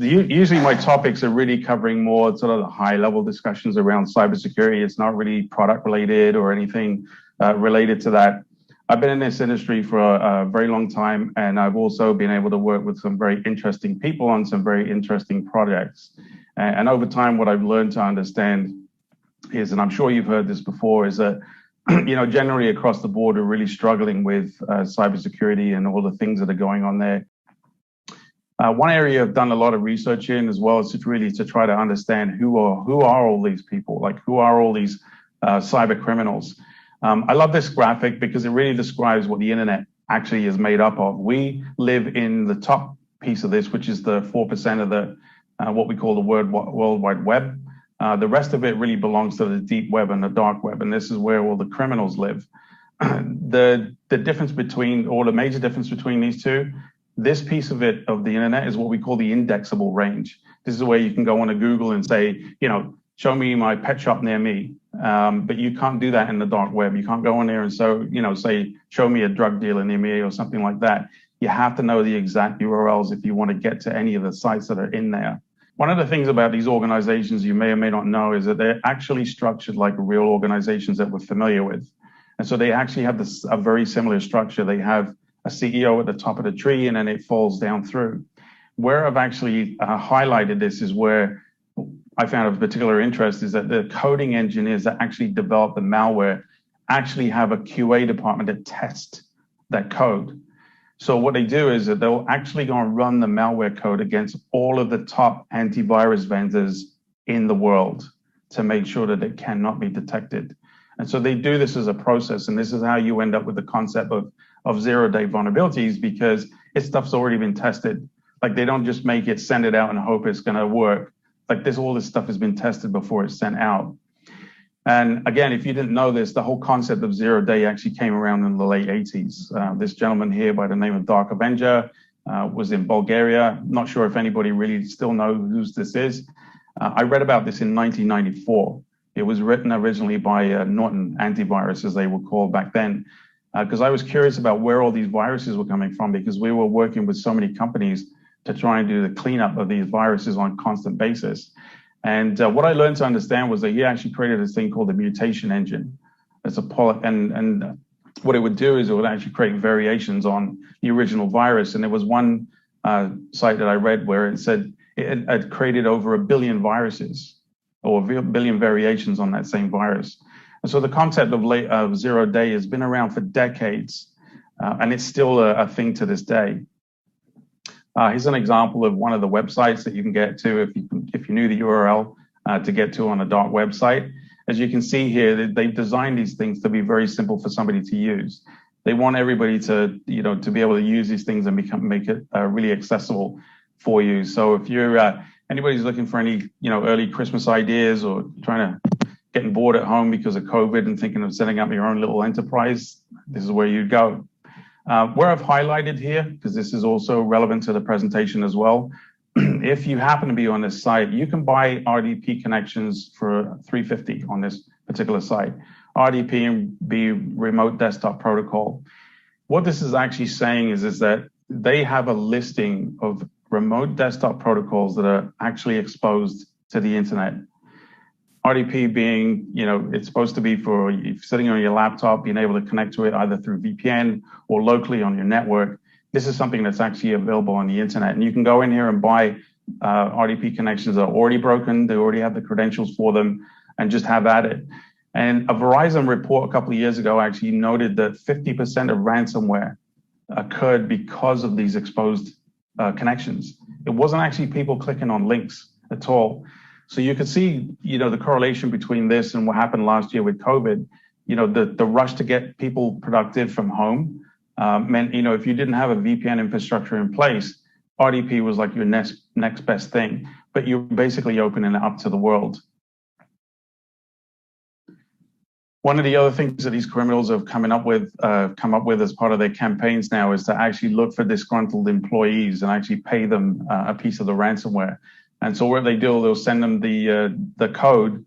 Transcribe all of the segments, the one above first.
usually my topics are really covering more sort of the high-level discussions around cybersecurity. It's not really product-related or anything related to that. I've been in this industry for a very long time, and I've also been able to work with some very interesting people on some very interesting projects. And over time, what I've learned to understand is, and I'm sure you've heard this before, is that generally across the board, we're really struggling with cybersecurity and all the things that are going on there. One area I've done a lot of research in as well is to try to understand who are all these people, like who are all these cyber criminals. I love this graphic because it really describes what the internet actually is made up of. We live in the top piece of this, which is the 4% of the what we call the World Wide Web. The rest of it really belongs to the deep web and the dark web, and this is where all the criminals live. The difference between, or the major difference between these two, this piece of it, of the internet, is what we call the indexable range. This is where you can go on to Google and say, show me my pet shop near me. But you can't do that in the dark web. You can't go on there and say, show me a drug dealer near me or something like that. You have to know the exact URLs if you want to get to any of the sites that are in there. One of the things about these organizations you may or may not know is that they're actually structured like real organizations that we're familiar with. And so they actually have a very similar structure. They have a CEO at the top of the tree, and then it falls down through. Where I've actually highlighted this is where I found of particular interest is that the coding engineers that actually develop the malware actually have a QA department that tests that code. So what they do is that they'll actually go and run the malware code against all of the top antivirus vendors in the world to make sure that it cannot be detected. And so they do this as a process, and this is how you end up with the concept of zero-day vulnerabilities, because this stuff's already been tested. Like, they don't just make it, send it out and hope it's going to work. Like, all this stuff has been tested before it's sent out. And again, if you didn't know this, the whole concept of zero-day actually came around in the late 80s. This gentleman here by the name of Avenger was in Bulgaria. Not sure if anybody really still knows who this is. I read about this in 1994. It was written originally by Norton Antivirus, as they were called back then, because I was curious about where all these viruses were coming from, because we were working with so many companies to try and do the cleanup of these viruses on a constant basis. And what I learned to understand was that he actually created this thing called the mutation engine. It's and what it would do is it would actually create variations on the original virus. And there was one site that I read where it said it had created over 1 billion viruses, or 1 billion variations on that same virus. And so the concept of zero day has been around for decades, and it's still a thing to this day. Here's an example of one of the websites that you can get to if you knew the URL to get to on a dark website. As you can see here, they've designed these things to be very simple for somebody to use. They want everybody to to be able to use these things and make it really accessible for you. So if you're anybody's looking for any early Christmas ideas, or trying to getting bored at home because of COVID and thinking of setting up your own little enterprise, this is where you go. Where I've highlighted here, because this is also relevant to the presentation as well, if you happen to be on this site, you can buy RDP connections for $350 on this particular site. RDP be Remote Desktop Protocol. What this is actually saying is that they have a listing of remote desktop protocols that are actually exposed to the internet. RDP being, it's supposed to be for sitting on your laptop, being able to connect to it either through VPN or locally on your network. This is something that's actually available on the internet. And you can go in here and buy RDP connections that are already broken. They already have the credentials for them, and just have at it. And a Verizon report a couple of years ago actually noted that 50% of ransomware occurred because of these exposed connections. It wasn't actually people clicking on links at all. So you could see, the correlation between this and what happened last year with COVID. The rush to get people productive from home meant, if you didn't have a VPN infrastructure in place, RDP was like your next best thing. But you're basically opening it up to the world. One of the other things that these criminals have come up with as part of their campaigns now is to actually look for disgruntled employees and actually pay them a piece of the ransomware. And so what they do, they'll send them the code,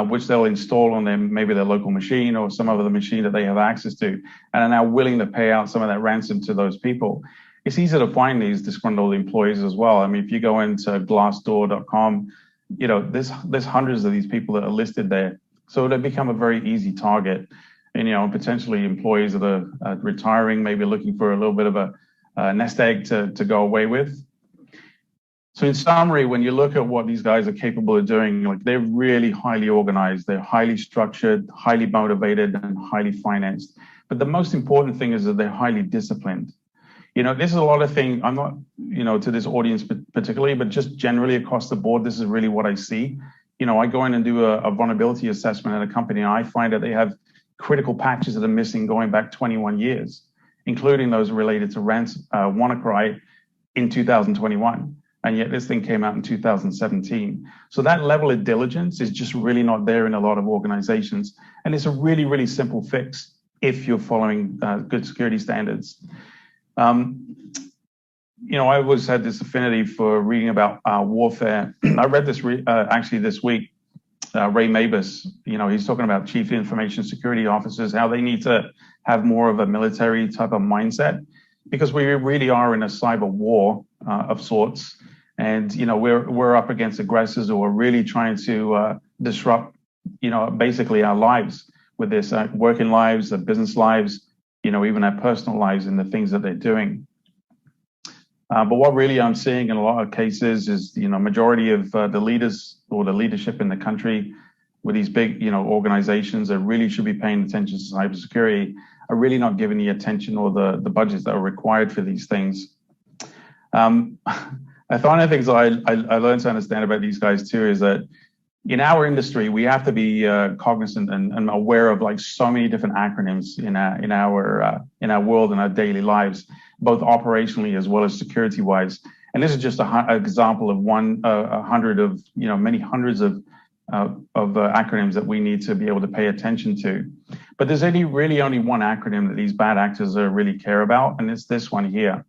which they'll install on maybe their local machine or some other machine that they have access to, and are now willing to pay out some of that ransom to those people. it's easy to find these disgruntled employees as well. I mean, if you go into glassdoor.com, there's hundreds of these people that are listed there. So they become a very easy target. And, potentially employees that are retiring, maybe looking for a little bit of a nest egg to go away with. So in summary, when you look at what these guys are capable of doing, like they're really highly organized, they're highly structured, highly motivated, and highly financed. But the most important thing is that they're highly disciplined. This is a lot of things, I'm not, to this audience particularly, but just generally across the board, this is really what I see. I go in and do a vulnerability assessment at a company, and I find that they have critical patches that are missing going back 21 years, including those related to WannaCry in 2021. And yet this thing came out in 2017. So that level of diligence is just really not there in a lot of organizations. And it's a really, really simple fix if you're following good security standards. I always had this affinity for reading about warfare. I read this actually this week. Ray Mabus, he's talking about chief information security officers, how they need to have more of a military type of mindset, because we really are in a cyber war of sorts. And, we're up against aggressors who are really trying to disrupt, basically our lives with this working lives, business lives, even our personal lives and the things that they're doing. But what really I'm seeing in a lot of cases is, majority of the leaders or the leadership in the country with these big, organizations that really should be paying attention to cybersecurity are really not giving the attention or the budgets that are required for these things. I find one of the things I learned to understand about these guys too is that in our industry, we have to be cognizant and aware of like so many different acronyms in our world and our daily lives, both operationally as well as security-wise. And this is just an example of many hundreds of acronyms that we need to be able to pay attention to. But there's really only one acronym that these bad actors really care about, and it's this one here.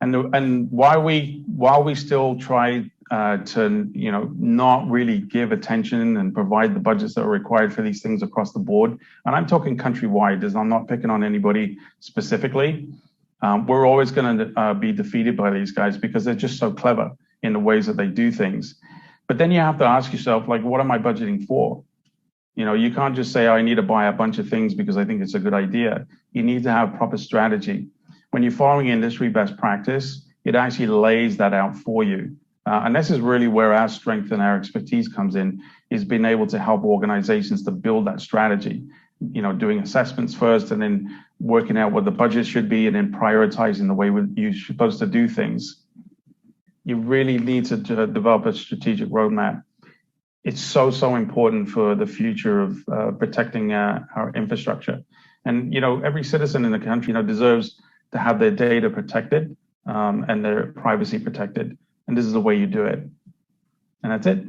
And while we still try to not really give attention and provide the budgets that are required for these things across the board, and I'm talking countrywide, as I'm not picking on anybody specifically, we're always going to be defeated by these guys because they're just so clever in the ways that they do things. But then you have to ask yourself, like, what am I budgeting for? You can't just say, I need to buy a bunch of things because I think it's a good idea. You need to have proper strategy. When you're following industry best practice, it actually lays that out for you. And this is really where our strength and our expertise comes in, is being able to help organizations to build that strategy, doing assessments first and then working out what the budget should be and then prioritizing the way you're supposed to do things. You really need to develop a strategic roadmap. It's so important for the future of protecting our infrastructure. And, every citizen in the country, deserves to have their data protected and their privacy protected. And this is the way you do it. And that's it.